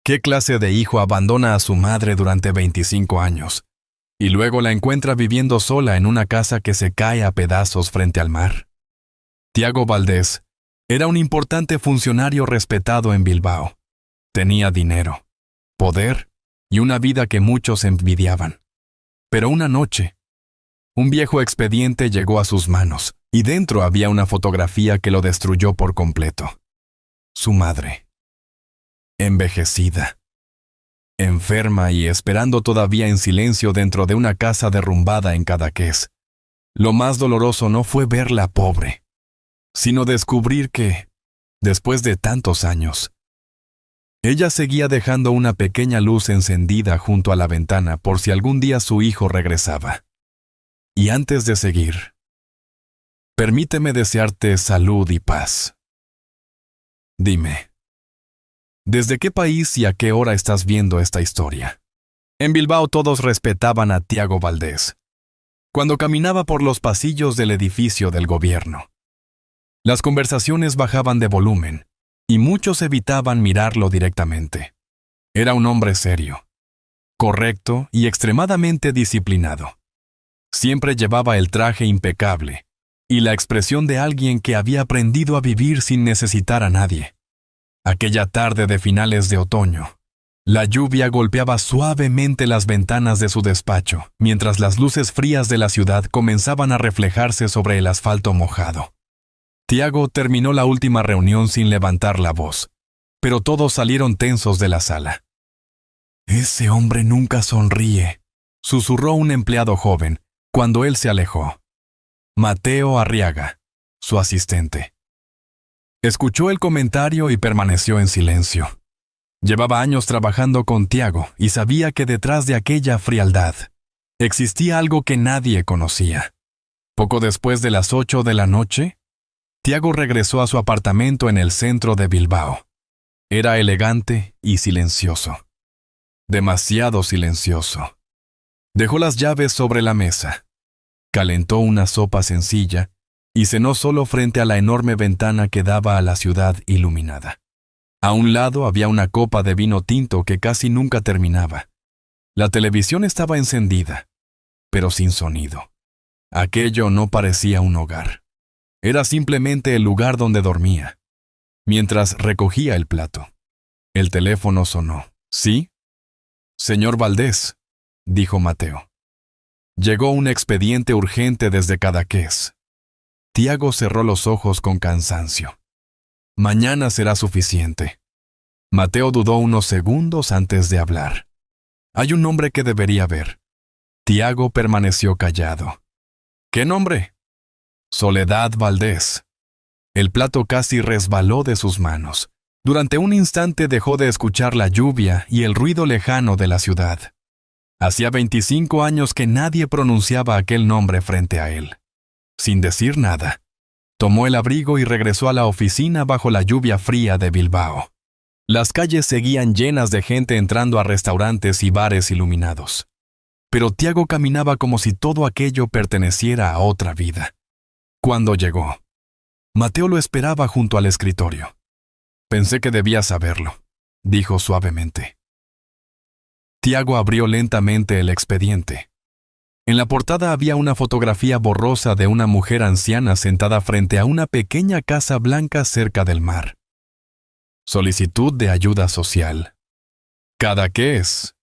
¿Qué clase de hijo abandona a su madre durante 25 años y luego la encuentra viviendo sola en una casa que se cae a pedazos frente al mar? Tiago Valdés era un importante funcionario respetado en Bilbao. Tenía dinero, poder y una vida que muchos envidiaban. Pero una noche, un viejo expediente llegó a sus manos y dentro había una fotografía que lo destruyó por completo. Su madre, envejecida, enferma y esperando todavía en silencio dentro de una casa derrumbada en Cadaqués. Lo más doloroso no fue verla pobre, sino descubrir que, después de tantos años, ella seguía dejando una pequeña luz encendida junto a la ventana por si algún día su hijo regresaba. Y antes de seguir, permíteme desearte salud y paz. Dime, ¿desde qué país y a qué hora estás viendo esta historia? En Bilbao todos respetaban a Tiago Valdés cuando caminaba por los pasillos del edificio del gobierno. Las conversaciones bajaban de volumen y muchos evitaban mirarlo directamente. Era un hombre serio, correcto y extremadamente disciplinado. Siempre llevaba el traje impecable y la expresión de alguien que había aprendido a vivir sin necesitar a nadie. Aquella tarde de finales de otoño, la lluvia golpeaba suavemente las ventanas de su despacho, mientras las luces frías de la ciudad comenzaban a reflejarse sobre el asfalto mojado. Tiago terminó la última reunión sin levantar la voz, pero todos salieron tensos de la sala. «Ese hombre nunca sonríe», susurró un empleado joven cuando él se alejó. Mateo Arriaga, su asistente. Escuchó el comentario y permaneció en silencio. Llevaba años trabajando con Tiago y sabía que detrás de aquella frialdad existía algo que nadie conocía. Poco después de las 8 de la noche, Tiago regresó a su apartamento en el centro de Bilbao. Era elegante y silencioso. Demasiado silencioso. Dejó las llaves sobre la mesa. Calentó una sopa sencilla y cenó solo frente a la enorme ventana que daba a la ciudad iluminada. A un lado había una copa de vino tinto que casi nunca terminaba. La televisión estaba encendida, pero sin sonido. Aquello no parecía un hogar. Era simplemente el lugar donde dormía. Mientras recogía el plato, el teléfono sonó. ¿Sí? Señor Valdés, dijo Mateo. Llegó un expediente urgente desde Cadaqués. Tiago cerró los ojos con cansancio. Mañana será suficiente. Mateo dudó unos segundos antes de hablar. Hay un nombre que debería ver. Tiago permaneció callado. ¿Qué nombre? Soledad Valdés. El plato casi resbaló de sus manos. Durante un instante dejó de escuchar la lluvia y el ruido lejano de la ciudad. Hacía 25 años que nadie pronunciaba aquel nombre frente a él. Sin decir nada, tomó el abrigo y regresó a la oficina bajo la lluvia fría de Bilbao. Las calles seguían llenas de gente entrando a restaurantes y bares iluminados. Pero Tiago caminaba como si todo aquello perteneciera a otra vida. Cuando llegó, Mateo lo esperaba junto al escritorio. Pensé que debía saberlo, dijo suavemente. Tiago abrió lentamente el expediente. En la portada había una fotografía borrosa de una mujer anciana sentada frente a una pequeña casa blanca cerca del mar. Solicitud de ayuda social. Cadaqués.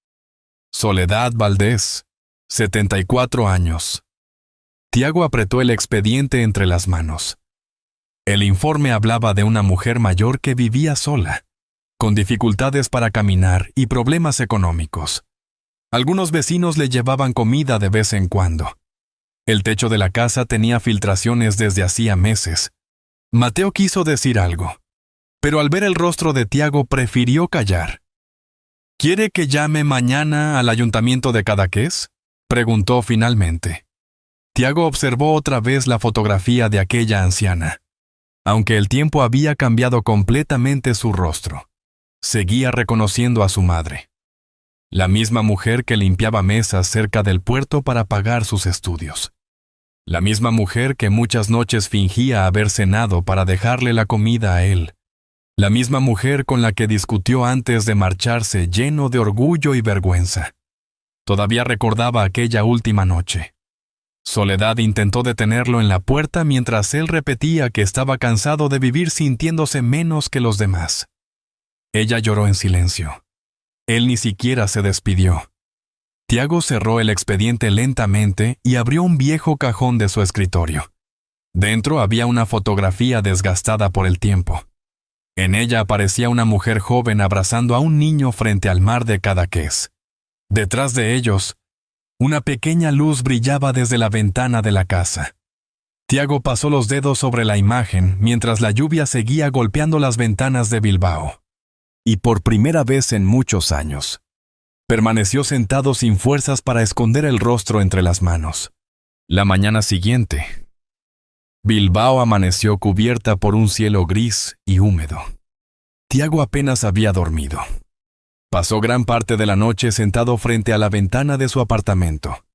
Soledad Valdés, 74 años. Tiago apretó el expediente entre las manos. El informe hablaba de una mujer mayor que vivía sola, con dificultades para caminar y problemas económicos. Algunos vecinos le llevaban comida de vez en cuando. El techo de la casa tenía filtraciones desde hacía meses. Mateo quiso decir algo, pero al ver el rostro de Tiago prefirió callar. ¿Quiere que llame mañana al ayuntamiento de Cadaqués?, preguntó finalmente. Tiago observó otra vez la fotografía de aquella anciana. Aunque el tiempo había cambiado completamente su rostro, seguía reconociendo a su madre. La misma mujer que limpiaba mesas cerca del puerto para pagar sus estudios. La misma mujer que muchas noches fingía haber cenado para dejarle la comida a él. La misma mujer con la que discutió antes de marcharse, lleno de orgullo y vergüenza. Todavía recordaba aquella última noche. Soledad intentó detenerlo en la puerta mientras él repetía que estaba cansado de vivir sintiéndose menos que los demás. Ella lloró en silencio. Él ni siquiera se despidió. Tiago cerró el expediente lentamente y abrió un viejo cajón de su escritorio. Dentro había una fotografía desgastada por el tiempo. En ella aparecía una mujer joven abrazando a un niño frente al mar de Cadaqués. Detrás de ellos, una pequeña luz brillaba desde la ventana de la casa. Tiago pasó los dedos sobre la imagen mientras la lluvia seguía golpeando las ventanas de Bilbao. Y por primera vez en muchos años, permaneció sentado sin fuerzas para esconder el rostro entre las manos. La mañana siguiente, Bilbao amaneció cubierta por un cielo gris y húmedo. Tiago apenas había dormido. Pasó gran parte de la noche sentado frente a la ventana de su apartamento,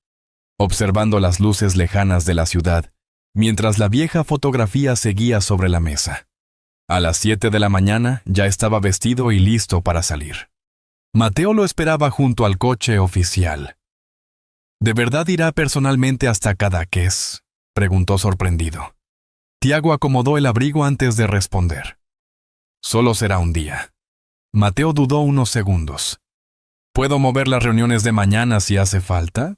observando las luces lejanas de la ciudad, mientras la vieja fotografía seguía sobre la mesa. A las 7 de la mañana ya estaba vestido y listo para salir. Mateo lo esperaba junto al coche oficial. ¿De verdad irá personalmente hasta Cadaqués?, preguntó sorprendido. Tiago acomodó el abrigo antes de responder. Solo será un día. Mateo dudó unos segundos. ¿Puedo mover las reuniones de mañana si hace falta?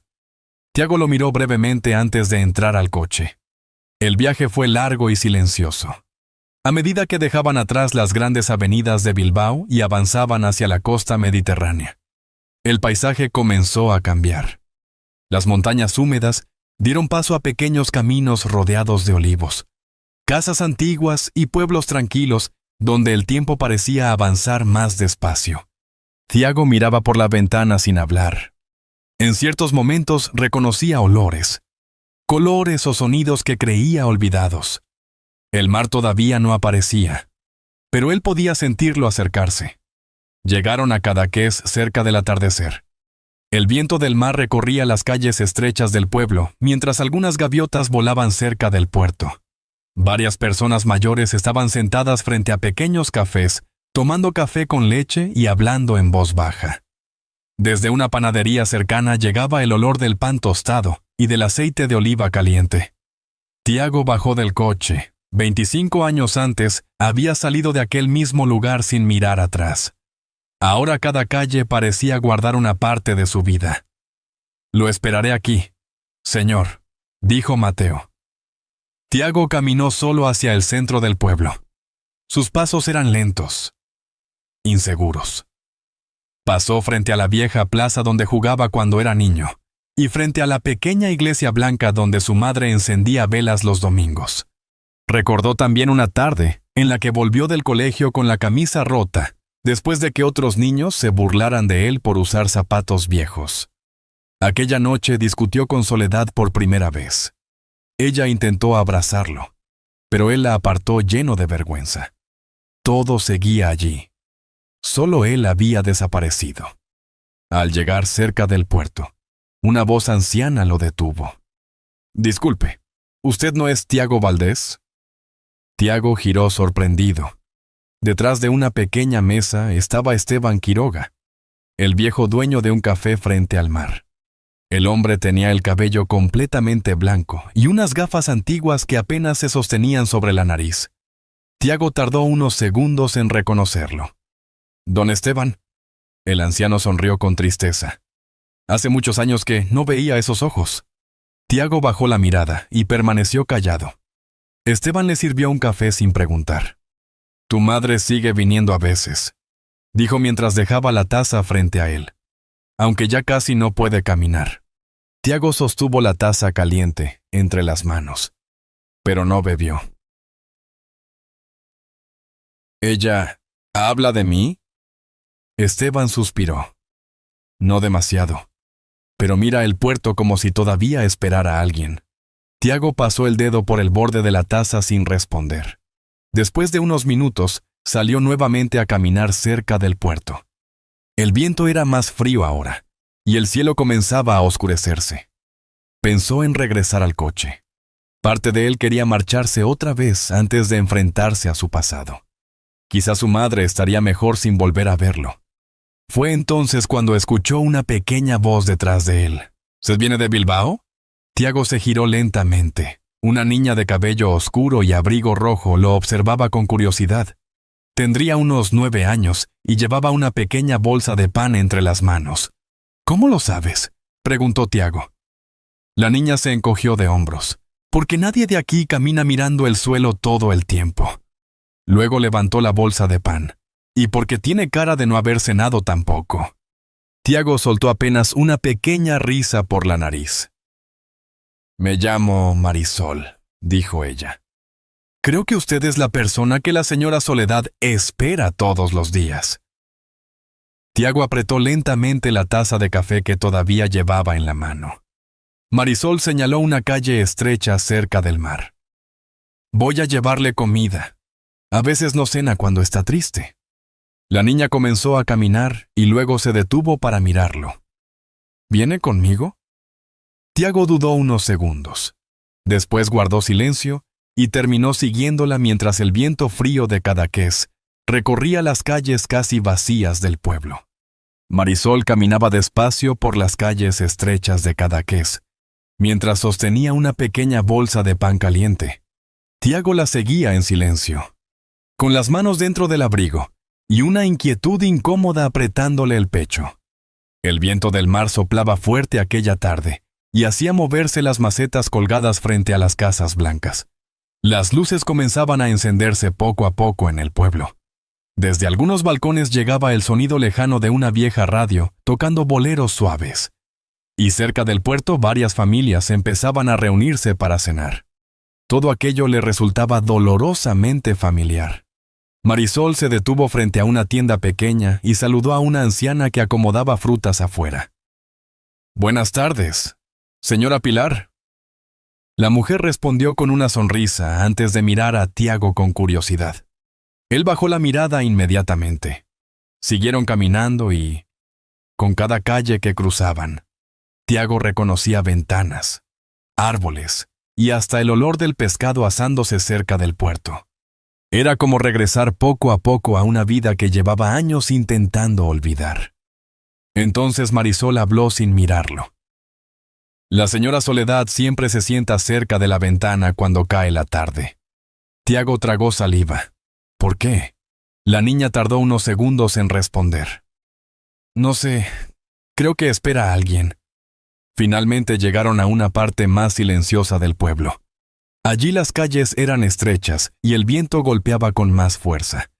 Tiago lo miró brevemente antes de entrar al coche. El viaje fue largo y silencioso. A medida que dejaban atrás las grandes avenidas de Bilbao y avanzaban hacia la costa mediterránea, el paisaje comenzó a cambiar. Las montañas húmedas dieron paso a pequeños caminos rodeados de olivos, casas antiguas y pueblos tranquilos donde el tiempo parecía avanzar más despacio. Tiago miraba por la ventana sin hablar. En ciertos momentos reconocía olores, colores o sonidos que creía olvidados. El mar todavía no aparecía, pero él podía sentirlo acercarse. Llegaron a Cadaqués cerca del atardecer. El viento del mar recorría las calles estrechas del pueblo, mientras algunas gaviotas volaban cerca del puerto. Varias personas mayores estaban sentadas frente a pequeños cafés, tomando café con leche y hablando en voz baja. Desde una panadería cercana llegaba el olor del pan tostado y del aceite de oliva caliente. Tiago bajó del coche. 25 años antes, había salido de aquel mismo lugar sin mirar atrás. Ahora cada calle parecía guardar una parte de su vida. «Lo esperaré aquí, señor», dijo Mateo. Tiago caminó solo hacia el centro del pueblo. Sus pasos eran lentos, inseguros. Pasó frente a la vieja plaza donde jugaba cuando era niño, y frente a la pequeña iglesia blanca donde su madre encendía velas los domingos. Recordó también una tarde en la que volvió del colegio con la camisa rota, después de que otros niños se burlaran de él por usar zapatos viejos. Aquella noche discutió con Soledad por primera vez. Ella intentó abrazarlo, pero él la apartó lleno de vergüenza. Todo seguía allí. Solo él había desaparecido. Al llegar cerca del puerto, una voz anciana lo detuvo. «Disculpe, ¿usted no es Tiago Valdés?» Tiago giró sorprendido. Detrás de una pequeña mesa estaba Esteban Quiroga, el viejo dueño de un café frente al mar. El hombre tenía el cabello completamente blanco y unas gafas antiguas que apenas se sostenían sobre la nariz. Tiago tardó unos segundos en reconocerlo. «Don Esteban». El anciano sonrió con tristeza. Hace muchos años que no veía esos ojos. Tiago bajó la mirada y permaneció callado. Esteban le sirvió un café sin preguntar. «Tu madre sigue viniendo a veces», dijo mientras dejaba la taza frente a él, aunque ya casi no puede caminar. Tiago sostuvo la taza caliente entre las manos, pero no bebió. «¿Ella habla de mí?» Esteban suspiró. «No demasiado, pero mira el puerto como si todavía esperara a alguien». Tiago pasó el dedo por el borde de la taza sin responder. Después de unos minutos, salió nuevamente a caminar cerca del puerto. El viento era más frío ahora, y el cielo comenzaba a oscurecerse. Pensó en regresar al coche. Parte de él quería marcharse otra vez antes de enfrentarse a su pasado. Quizás su madre estaría mejor sin volver a verlo. Fue entonces cuando escuchó una pequeña voz detrás de él. ¿Se viene de Bilbao? Tiago se giró lentamente. Una niña de cabello oscuro y abrigo rojo lo observaba con curiosidad. Tendría unos 9 años y llevaba una pequeña bolsa de pan entre las manos. ¿Cómo lo sabes?, preguntó Tiago. La niña se encogió de hombros. Porque nadie de aquí camina mirando el suelo todo el tiempo. Luego levantó la bolsa de pan. Y porque tiene cara de no haber cenado tampoco. Tiago soltó apenas una pequeña risa por la nariz. «Me llamo Marisol», dijo ella. «Creo que usted es la persona que la señora Soledad espera todos los días». Tiago apretó lentamente la taza de café que todavía llevaba en la mano. Marisol señaló una calle estrecha cerca del mar. «Voy a llevarle comida. A veces no cena cuando está triste». La niña comenzó a caminar y luego se detuvo para mirarlo. «¿Viene conmigo?». Tiago dudó unos segundos. Después guardó silencio y terminó siguiéndola mientras el viento frío de Cadaqués recorría las calles casi vacías del pueblo. Marisol caminaba despacio por las calles estrechas de Cadaqués, mientras sostenía una pequeña bolsa de pan caliente. Tiago la seguía en silencio, con las manos dentro del abrigo y una inquietud incómoda apretándole el pecho. El viento del mar soplaba fuerte aquella tarde y hacía moverse las macetas colgadas frente a las casas blancas. Las luces comenzaban a encenderse poco a poco en el pueblo. Desde algunos balcones llegaba el sonido lejano de una vieja radio tocando boleros suaves. Y cerca del puerto varias familias empezaban a reunirse para cenar. Todo aquello le resultaba dolorosamente familiar. Marisol se detuvo frente a una tienda pequeña y saludó a una anciana que acomodaba frutas afuera. «Buenas tardes, señora Pilar». La mujer respondió con una sonrisa antes de mirar a Tiago con curiosidad. Él bajó la mirada inmediatamente. Siguieron caminando y, con cada calle que cruzaban, Tiago reconocía ventanas, árboles y hasta el olor del pescado asándose cerca del puerto. Era como regresar poco a poco a una vida que llevaba años intentando olvidar. Entonces Marisol habló sin mirarlo. «La señora Soledad siempre se sienta cerca de la ventana cuando cae la tarde». Tiago tragó saliva. «¿Por qué?». La niña tardó unos segundos en responder. «No sé, creo que espera a alguien». Finalmente llegaron a una parte más silenciosa del pueblo. Allí las calles eran estrechas y el viento golpeaba con más fuerza.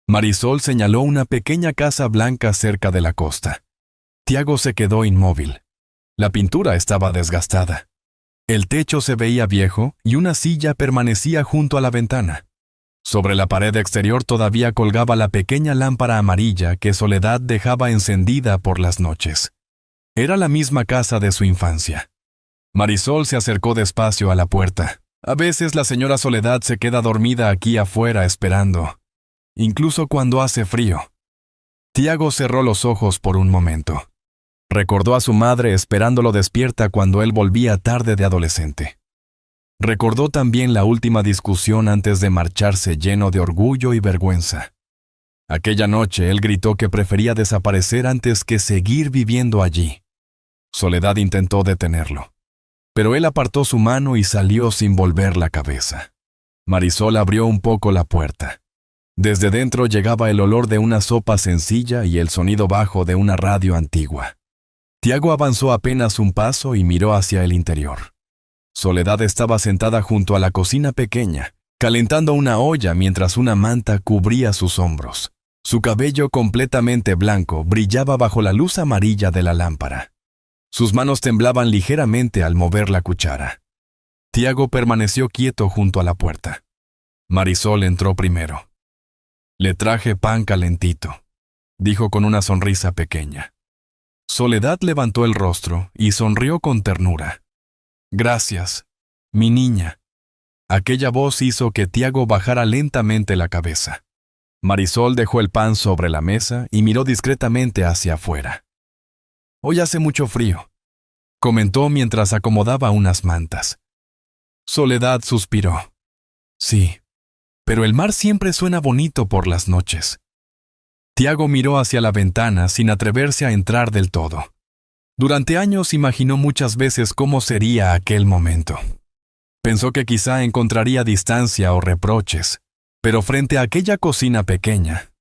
Marisol señaló una pequeña casa blanca cerca de la costa. Tiago se quedó inmóvil. La pintura estaba desgastada. El techo se veía viejo y una silla permanecía junto a la ventana. Sobre la pared exterior todavía colgaba la pequeña lámpara amarilla que Soledad dejaba encendida por las noches. Era la misma casa de su infancia. Marisol se acercó despacio a la puerta. «A veces la señora Soledad se queda dormida aquí afuera esperando, incluso cuando hace frío». Tiago cerró los ojos por un momento. Recordó a su madre esperándolo despierta cuando él volvía tarde de adolescente. Recordó también la última discusión antes de marcharse lleno de orgullo y vergüenza. Aquella noche él gritó que prefería desaparecer antes que seguir viviendo allí. Soledad intentó detenerlo, pero él apartó su mano y salió sin volver la cabeza. Marisol abrió un poco la puerta. Desde dentro llegaba el olor de una sopa sencilla y el sonido bajo de una radio antigua. Tiago avanzó apenas un paso y miró hacia el interior. Soledad estaba sentada junto a la cocina pequeña, calentando una olla mientras una manta cubría sus hombros. Su cabello completamente blanco brillaba bajo la luz amarilla de la lámpara. Sus manos temblaban ligeramente al mover la cuchara. Tiago permaneció quieto junto a la puerta. Marisol entró primero. «Le traje pan calentito», dijo con una sonrisa pequeña. Soledad levantó el rostro y sonrió con ternura. «Gracias, mi niña». Aquella voz hizo que Tiago bajara lentamente la cabeza. Marisol dejó el pan sobre la mesa y miró discretamente hacia afuera. «Hoy hace mucho frío», comentó mientras acomodaba unas mantas. Soledad suspiró. «Sí, pero el mar siempre suena bonito por las noches. Tiago miró hacia la ventana sin atreverse a entrar del todo. Durante años imaginó muchas veces cómo sería aquel momento. Pensó que quizá encontraría distancia o reproches, pero frente a aquella cocina pequeña,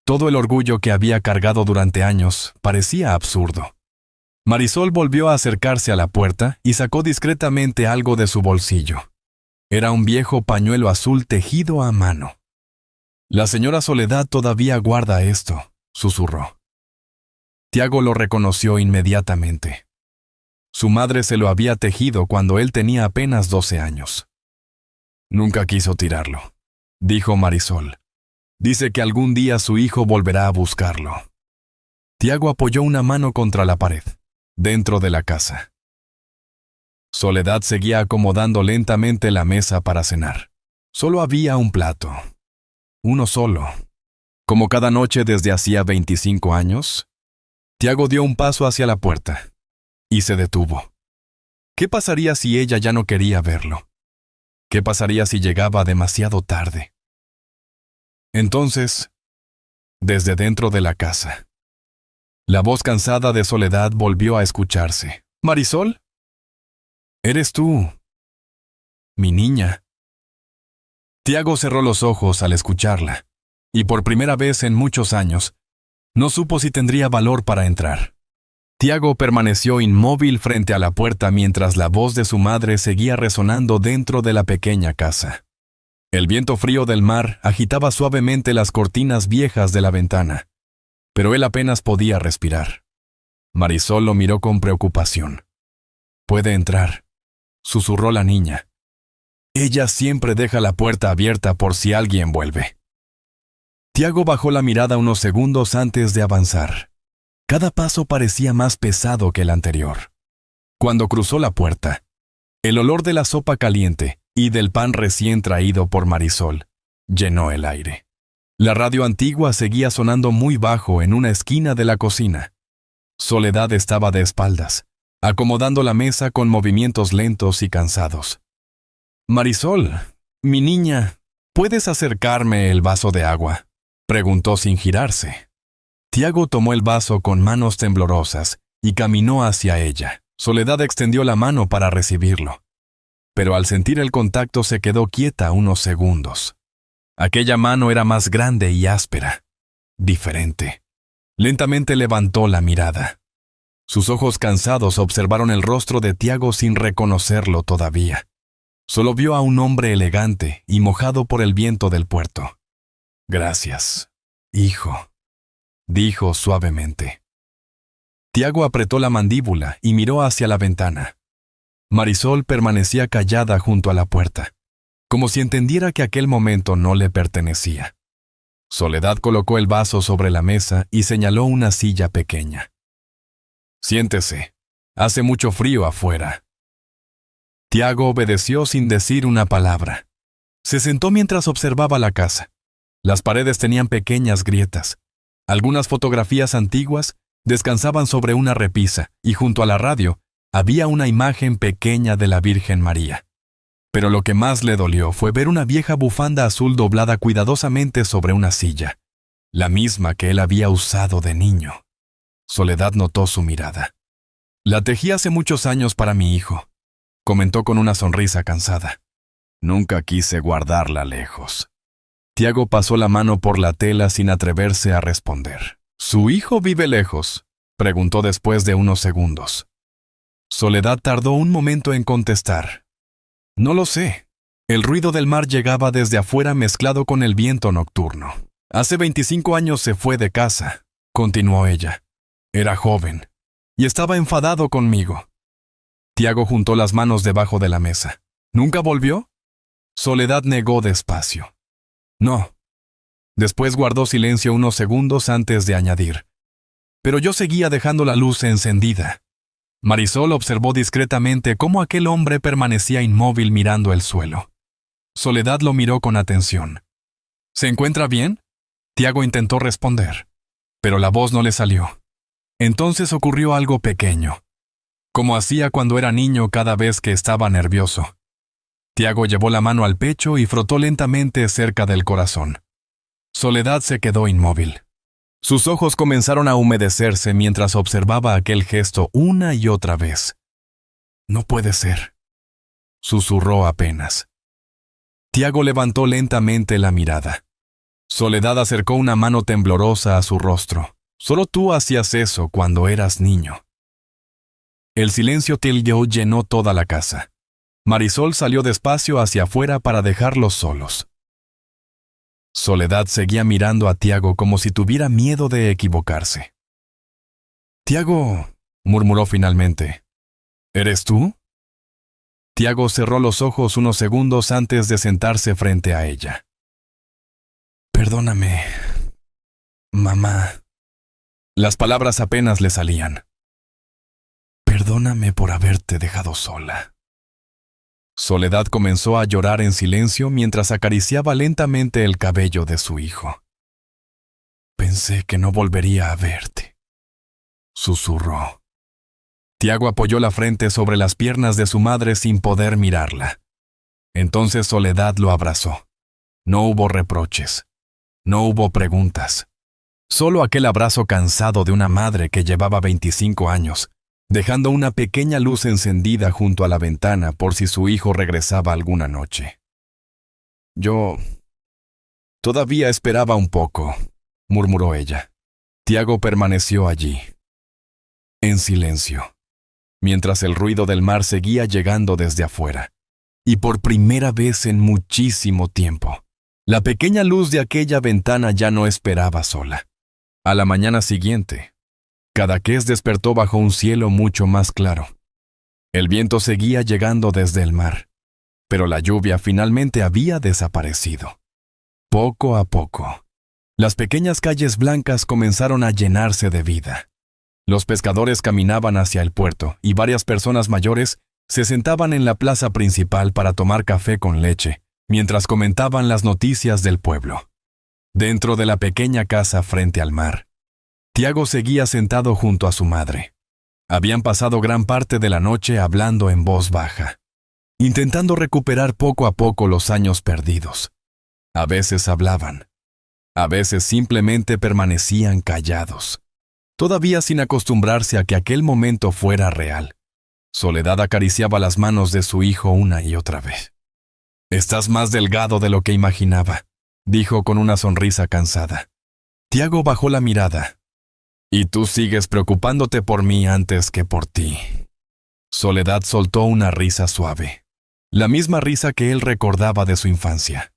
todo el orgullo que había cargado durante años parecía absurdo. Marisol volvió a acercarse a la puerta y sacó discretamente algo de su bolsillo. Era un viejo pañuelo azul tejido a mano. «La señora Soledad todavía guarda esto», susurró. Tiago lo reconoció inmediatamente. Su madre se lo había tejido cuando él tenía apenas 12 años. «Nunca quiso tirarlo», dijo Marisol. «Dice que algún día su hijo volverá a buscarlo». Tiago apoyó una mano contra la pared, dentro de la casa. Soledad seguía acomodando lentamente la mesa para cenar. Solo había un plato. Uno solo. Como cada noche desde hacía 25 años, Tiago dio un paso hacia la puerta y se detuvo. ¿Qué pasaría si ella ya no quería verlo? ¿Qué pasaría si llegaba demasiado tarde? Entonces, desde dentro de la casa, la voz cansada de Soledad volvió a escucharse. «¿Marisol? ¿Eres tú, mi niña?» Tiago cerró los ojos al escucharla, y por primera vez en muchos años, no supo si tendría valor para entrar. Tiago permaneció inmóvil frente a la puerta mientras la voz de su madre seguía resonando dentro de la pequeña casa. El viento frío del mar agitaba suavemente las cortinas viejas de la ventana, pero él apenas podía respirar. Marisol lo miró con preocupación. «Puede entrar», susurró la niña. «Ella siempre deja la puerta abierta por si alguien vuelve». Tiago bajó la mirada unos segundos antes de avanzar. Cada paso parecía más pesado que el anterior. Cuando cruzó la puerta, el olor de la sopa caliente y del pan recién traído por Marisol llenó el aire. La radio antigua seguía sonando muy bajo en una esquina de la cocina. Soledad estaba de espaldas, acomodando la mesa con movimientos lentos y cansados. «Marisol, mi niña, ¿puedes acercarme el vaso de agua?», preguntó sin girarse. Tiago tomó el vaso con manos temblorosas y caminó hacia ella. Soledad extendió la mano para recibirlo, pero al sentir el contacto se quedó quieta unos segundos. Aquella mano era más grande y áspera, diferente. Lentamente levantó la mirada. Sus ojos cansados observaron el rostro de Tiago sin reconocerlo todavía. Solo vio a un hombre elegante y mojado por el viento del puerto. «Gracias, hijo», dijo suavemente. Tiago apretó la mandíbula y miró hacia la ventana. Marisol permanecía callada junto a la puerta, como si entendiera que aquel momento no le pertenecía. Soledad colocó el vaso sobre la mesa y señaló una silla pequeña. «Siéntese, hace mucho frío afuera». Tiago obedeció sin decir una palabra. Se sentó mientras observaba la casa. Las paredes tenían pequeñas grietas. Algunas fotografías antiguas descansaban sobre una repisa y junto a la radio había una imagen pequeña de la Virgen María. Pero lo que más le dolió fue ver una vieja bufanda azul doblada cuidadosamente sobre una silla, la misma que él había usado de niño. Soledad notó su mirada. «La tejí hace muchos años para mi hijo», comentó con una sonrisa cansada. «Nunca quise guardarla lejos». Tiago pasó la mano por la tela sin atreverse a responder. «¿Su hijo vive lejos?», preguntó después de unos segundos. Soledad tardó un momento en contestar. «No lo sé. El ruido del mar llegaba desde afuera mezclado con el viento nocturno. Hace 25 años se fue de casa», continuó ella. «Era joven y estaba enfadado conmigo». Tiago juntó las manos debajo de la mesa. «¿Nunca volvió?». Soledad negó despacio. «No». Después guardó silencio unos segundos antes de añadir. «Pero yo seguía dejando la luz encendida». Marisol observó discretamente cómo aquel hombre permanecía inmóvil mirando el suelo. Soledad lo miró con atención. «¿Se encuentra bien?». Tiago intentó responder, pero la voz no le salió. Entonces ocurrió algo pequeño, como hacía cuando era niño cada vez que estaba nervioso. Tiago llevó la mano al pecho y frotó lentamente cerca del corazón. Soledad se quedó inmóvil. Sus ojos comenzaron a humedecerse mientras observaba aquel gesto una y otra vez. «No puede ser», susurró apenas. Tiago levantó lentamente la mirada. Soledad acercó una mano temblorosa a su rostro. «Solo tú hacías eso cuando eras niño». El silencio tibio llenó toda la casa. Marisol salió despacio hacia afuera para dejarlos solos. Soledad seguía mirando a Tiago como si tuviera miedo de equivocarse. «Tiago», murmuró finalmente, «¿eres tú?» Tiago cerró los ojos unos segundos antes de sentarse frente a ella. «Perdóname, mamá». Las palabras apenas le salían. «Perdóname por haberte dejado sola». Soledad comenzó a llorar en silencio mientras acariciaba lentamente el cabello de su hijo. «Pensé que no volvería a verte», susurró. Tiago apoyó la frente sobre las piernas de su madre sin poder mirarla. Entonces Soledad lo abrazó. No hubo reproches. No hubo preguntas. Solo aquel abrazo cansado de una madre que llevaba 25 años, dejando una pequeña luz encendida junto a la ventana por si su hijo regresaba alguna noche. «Yo todavía esperaba un poco», murmuró ella. Tiago permaneció allí, en silencio, mientras el ruido del mar seguía llegando desde afuera. Y por primera vez en muchísimo tiempo, la pequeña luz de aquella ventana ya no esperaba sola. A la mañana siguiente, Cadaqués despertó bajo un cielo mucho más claro. El viento seguía llegando desde el mar, pero la lluvia finalmente había desaparecido. Poco a poco, las pequeñas calles blancas comenzaron a llenarse de vida. Los pescadores caminaban hacia el puerto y varias personas mayores se sentaban en la plaza principal para tomar café con leche, mientras comentaban las noticias del pueblo. Dentro de la pequeña casa frente al mar, Tiago seguía sentado junto a su madre. Habían pasado gran parte de la noche hablando en voz baja, intentando recuperar poco a poco los años perdidos. A veces hablaban, a veces simplemente permanecían callados, todavía sin acostumbrarse a que aquel momento fuera real. Soledad acariciaba las manos de su hijo una y otra vez. «Estás más delgado de lo que imaginaba», dijo con una sonrisa cansada. Tiago bajó la mirada. «Y tú sigues preocupándote por mí antes que por ti». Soledad soltó una risa suave, la misma risa que él recordaba de su infancia.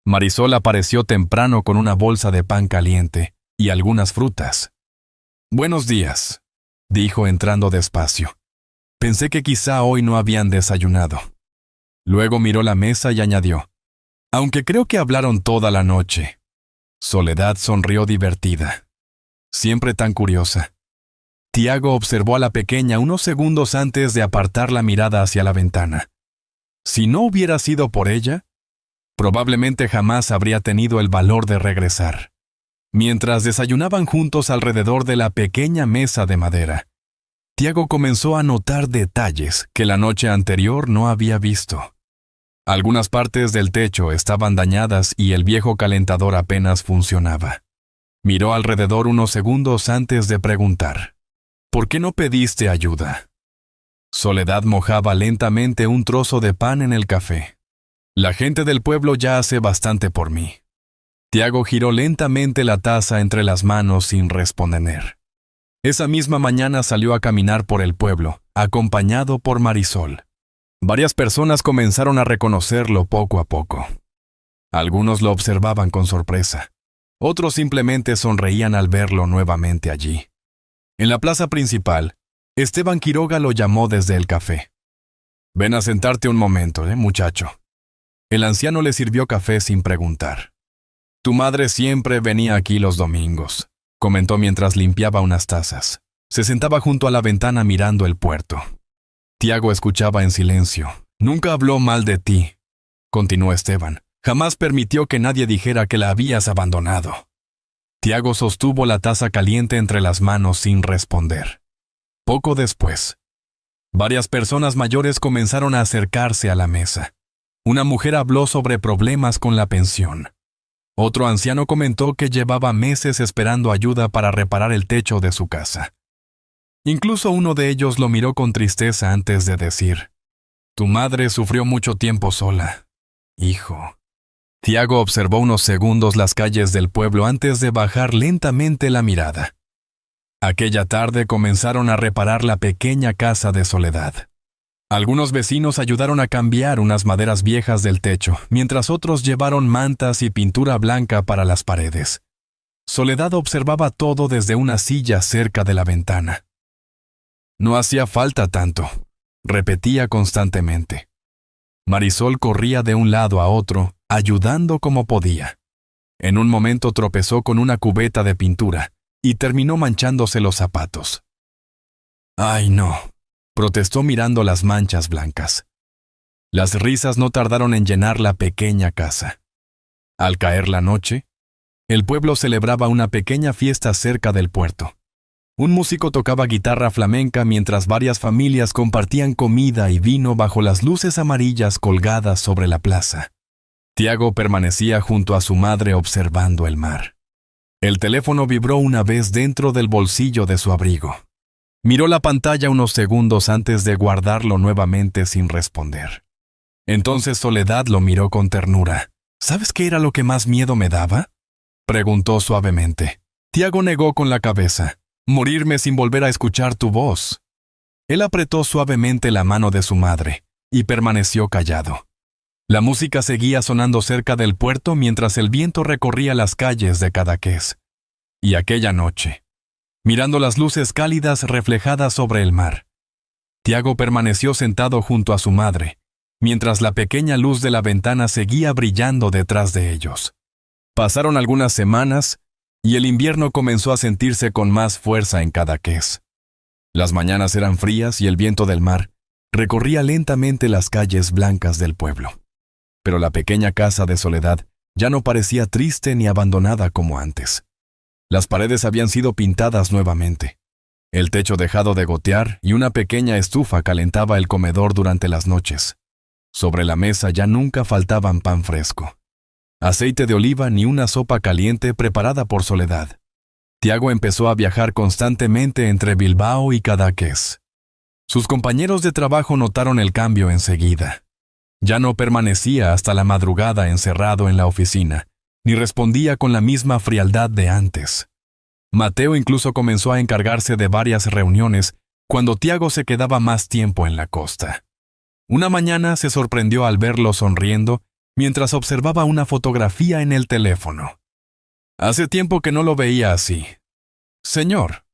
Marisol apareció temprano con una bolsa de pan caliente y algunas frutas. «Buenos días», dijo entrando despacio. «Pensé que quizá hoy no habían desayunado». Luego miró la mesa y añadió, «Aunque creo que hablaron toda la noche». Soledad sonrió divertida. Siempre tan curiosa. Tiago observó a la pequeña unos segundos antes de apartar la mirada hacia la ventana. Si no hubiera sido por ella, probablemente jamás habría tenido el valor de regresar. Mientras desayunaban juntos alrededor de la pequeña mesa de madera, Tiago comenzó a notar detalles que la noche anterior no había visto. Algunas partes del techo estaban dañadas y el viejo calentador apenas funcionaba. Miró alrededor unos segundos antes de preguntar, «¿Por qué no pediste ayuda?» Soledad mojaba lentamente un trozo de pan en el café. «La gente del pueblo ya hace bastante por mí». Tiago giró lentamente la taza entre las manos sin responder. Esa misma mañana salió a caminar por el pueblo, acompañado por Marisol. Varias personas comenzaron a reconocerlo poco a poco. Algunos lo observaban con sorpresa. Otros simplemente sonreían al verlo nuevamente allí. En la plaza principal, Esteban Quiroga lo llamó desde el café. «Ven a sentarte un momento, muchacho». El anciano le sirvió café sin preguntar. «Tu madre siempre venía aquí los domingos», comentó mientras limpiaba unas tazas. Se sentaba junto a la ventana mirando el puerto. Tiago escuchaba en silencio. «Nunca habló mal de ti», continuó Esteban. «Jamás permitió que nadie dijera que la habías abandonado». Tiago sostuvo la taza caliente entre las manos sin responder. Poco después, varias personas mayores comenzaron a acercarse a la mesa. Una mujer habló sobre problemas con la pensión. Otro anciano comentó que llevaba meses esperando ayuda para reparar el techo de su casa. Incluso uno de ellos lo miró con tristeza antes de decir: «Tu madre sufrió mucho tiempo sola, hijo». Tiago observó unos segundos las calles del pueblo antes de bajar lentamente la mirada. Aquella tarde comenzaron a reparar la pequeña casa de Soledad. Algunos vecinos ayudaron a cambiar unas maderas viejas del techo, mientras otros llevaron mantas y pintura blanca para las paredes. Soledad observaba todo desde una silla cerca de la ventana. «No hacía falta tanto», repetía constantemente. Marisol corría de un lado a otro, ayudando como podía. En un momento tropezó con una cubeta de pintura y terminó manchándose los zapatos. «Ay, no», protestó mirando las manchas blancas. Las risas no tardaron en llenar la pequeña casa. Al caer la noche, el pueblo celebraba una pequeña fiesta cerca del puerto. Un músico tocaba guitarra flamenca mientras varias familias compartían comida y vino bajo las luces amarillas colgadas sobre la plaza. Tiago permanecía junto a su madre observando el mar. El teléfono vibró una vez dentro del bolsillo de su abrigo. Miró la pantalla unos segundos antes de guardarlo nuevamente sin responder. Entonces Soledad lo miró con ternura. «¿Sabes qué era lo que más miedo me daba?», preguntó suavemente. Tiago negó con la cabeza. «Morirme sin volver a escuchar tu voz». Él apretó suavemente la mano de su madre y permaneció callado. La música seguía sonando cerca del puerto mientras el viento recorría las calles de Cadaqués. Y aquella noche, mirando las luces cálidas reflejadas sobre el mar, Tiago permaneció sentado junto a su madre, mientras la pequeña luz de la ventana seguía brillando detrás de ellos. Pasaron algunas semanas y el invierno comenzó a sentirse con más fuerza en Cadaqués. Las mañanas eran frías y el viento del mar recorría lentamente las calles blancas del pueblo. Pero la pequeña casa de Soledad ya no parecía triste ni abandonada como antes. Las paredes habían sido pintadas nuevamente. El techo dejado de gotear y una pequeña estufa calentaba el comedor durante las noches. Sobre la mesa ya nunca faltaban pan fresco, aceite de oliva ni una sopa caliente preparada por Soledad. Tiago empezó a viajar constantemente entre Bilbao y Cadaqués. Sus compañeros de trabajo notaron el cambio enseguida. Ya no permanecía hasta la madrugada encerrado en la oficina, ni respondía con la misma frialdad de antes. Mateo incluso comenzó a encargarse de varias reuniones cuando Tiago se quedaba más tiempo en la costa. Una mañana se sorprendió al verlo sonriendo mientras observaba una fotografía en el teléfono. «Hace tiempo que no lo veía así». «Señor»,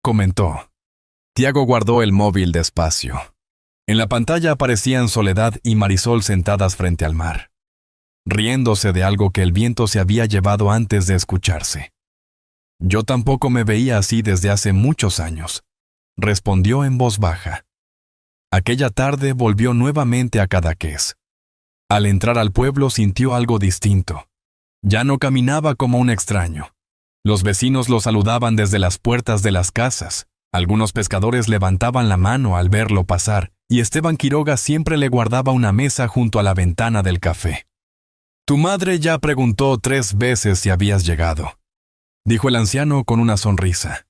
comentó. Tiago guardó el móvil despacio. En la pantalla aparecían Soledad y Marisol sentadas frente al mar, riéndose de algo que el viento se había llevado antes de escucharse. «Yo tampoco me veía así desde hace muchos años», respondió en voz baja. Aquella tarde volvió nuevamente a Cadaqués. Al entrar al pueblo sintió algo distinto. Ya no caminaba como un extraño. Los vecinos lo saludaban desde las puertas de las casas. Algunos pescadores levantaban la mano al verlo pasar, y Esteban Quiroga siempre le guardaba una mesa junto a la ventana del café. «Tu madre ya preguntó 3 veces si habías llegado», dijo el anciano con una sonrisa.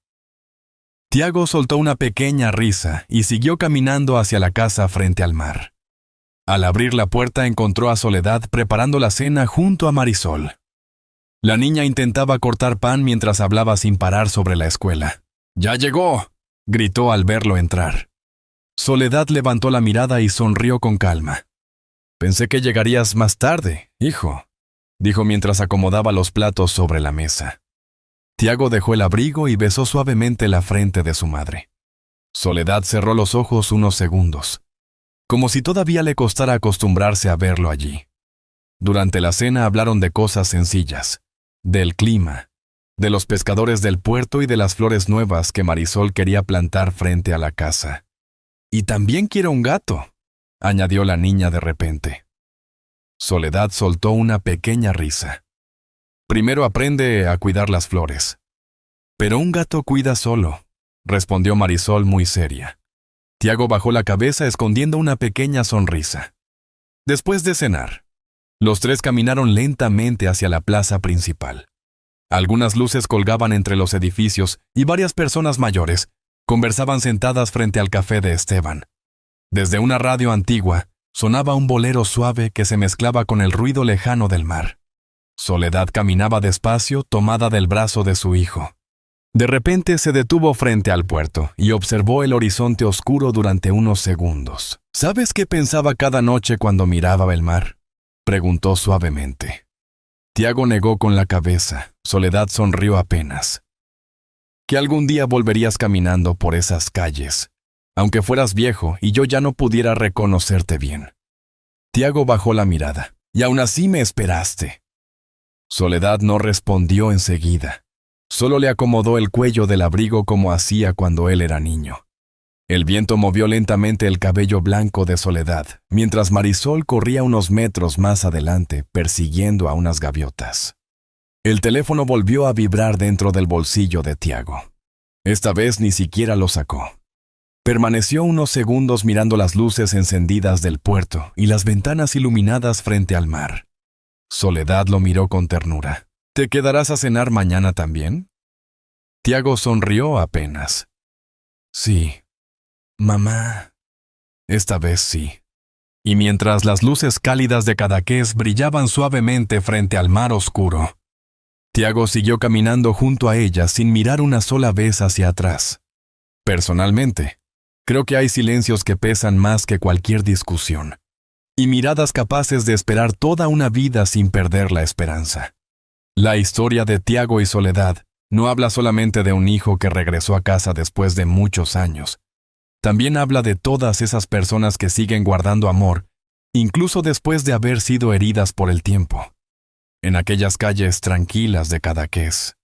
Tiago soltó una pequeña risa y siguió caminando hacia la casa frente al mar. Al abrir la puerta encontró a Soledad preparando la cena junto a Marisol. La niña intentaba cortar pan mientras hablaba sin parar sobre la escuela. «¡Ya llegó!», gritó al verlo entrar. Soledad levantó la mirada y sonrió con calma. «Pensé que llegarías más tarde, hijo», dijo mientras acomodaba los platos sobre la mesa. Tiago dejó el abrigo y besó suavemente la frente de su madre. Soledad cerró los ojos unos segundos, como si todavía le costara acostumbrarse a verlo allí. Durante la cena hablaron de cosas sencillas, del clima, de los pescadores del puerto y de las flores nuevas que Marisol quería plantar frente a la casa. «Y también quiero un gato», añadió la niña de repente. Soledad soltó una pequeña risa. «Primero aprende a cuidar las flores». «Pero un gato cuida solo», respondió Marisol muy seria. Tiago bajó la cabeza escondiendo una pequeña sonrisa. Después de cenar, los tres caminaron lentamente hacia la plaza principal. Algunas luces colgaban entre los edificios y varias personas mayores conversaban sentadas frente al café de Esteban. Desde una radio antigua sonaba un bolero suave que se mezclaba con el ruido lejano del mar. Soledad caminaba despacio, tomada del brazo de su hijo. De repente se detuvo frente al puerto y observó el horizonte oscuro durante unos segundos. ¿Sabes qué pensaba cada noche cuando miraba el mar?, preguntó suavemente. Tiago negó con la cabeza. Soledad sonrió apenas. Que algún día volverías caminando por esas calles, aunque fueras viejo y yo ya no pudiera reconocerte bien. Tiago bajó la mirada. Y aún así me esperaste. Soledad no respondió enseguida. Solo le acomodó el cuello del abrigo como hacía cuando él era niño. El viento movió lentamente el cabello blanco de Soledad, mientras Marisol corría unos metros más adelante, persiguiendo a unas gaviotas. El teléfono volvió a vibrar dentro del bolsillo de Tiago. Esta vez ni siquiera lo sacó. Permaneció unos segundos mirando las luces encendidas del puerto y las ventanas iluminadas frente al mar. Soledad lo miró con ternura. ¿Te quedarás a cenar mañana también? Tiago sonrió apenas. Sí. Mamá. Esta vez sí. Y mientras las luces cálidas de Cadaqués brillaban suavemente frente al mar oscuro, Tiago siguió caminando junto a ella sin mirar una sola vez hacia atrás. Personalmente, creo que hay silencios que pesan más que cualquier discusión, y miradas capaces de esperar toda una vida sin perder la esperanza. La historia de Tiago y Soledad no habla solamente de un hijo que regresó a casa después de muchos años. También habla de todas esas personas que siguen guardando amor, incluso después de haber sido heridas por el tiempo. En aquellas calles tranquilas de Cadaqués,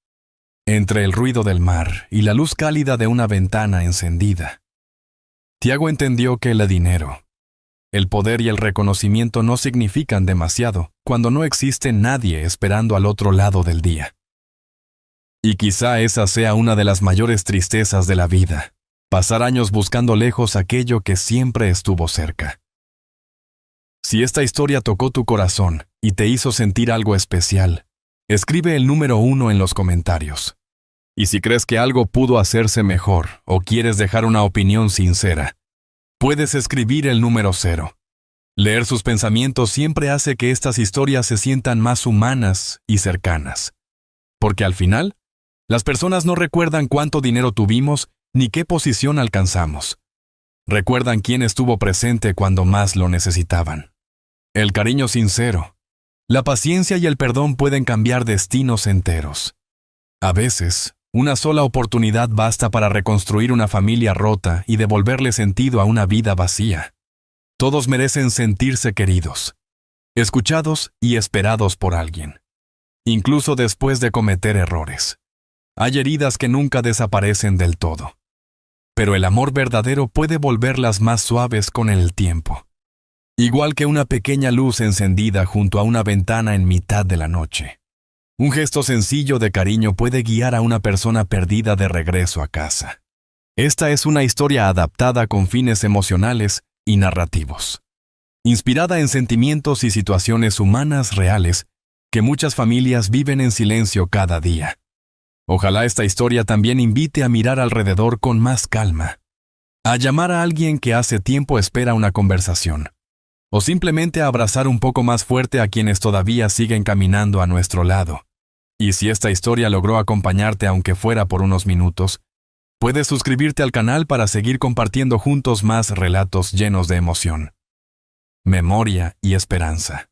entre el ruido del mar y la luz cálida de una ventana encendida, Tiago entendió que el dinero, el poder y el reconocimiento no significan demasiado cuando no existe nadie esperando al otro lado del día. Y quizá esa sea una de las mayores tristezas de la vida, pasar años buscando lejos aquello que siempre estuvo cerca. Si esta historia tocó tu corazón y te hizo sentir algo especial, escribe el número 1 en los comentarios. Y si crees que algo pudo hacerse mejor o quieres dejar una opinión sincera, puedes escribir el número 0. Leer sus pensamientos siempre hace que estas historias se sientan más humanas y cercanas. Porque al final, las personas no recuerdan cuánto dinero tuvimos ni qué posición alcanzamos. Recuerdan quién estuvo presente cuando más lo necesitaban. El cariño sincero, la paciencia y el perdón pueden cambiar destinos enteros. A veces, una sola oportunidad basta para reconstruir una familia rota y devolverle sentido a una vida vacía. Todos merecen sentirse queridos, escuchados y esperados por alguien, incluso después de cometer errores. Hay heridas que nunca desaparecen del todo, pero el amor verdadero puede volverlas más suaves con el tiempo. Igual que una pequeña luz encendida junto a una ventana en mitad de la noche. Un gesto sencillo de cariño puede guiar a una persona perdida de regreso a casa. Esta es una historia adaptada con fines emocionales y narrativos, inspirada en sentimientos y situaciones humanas reales que muchas familias viven en silencio cada día. Ojalá esta historia también invite a mirar alrededor con más calma, a llamar a alguien que hace tiempo espera una conversación, o simplemente a abrazar un poco más fuerte a quienes todavía siguen caminando a nuestro lado. Y si esta historia logró acompañarte aunque fuera por unos minutos, puedes suscribirte al canal para seguir compartiendo juntos más relatos llenos de emoción, memoria y esperanza.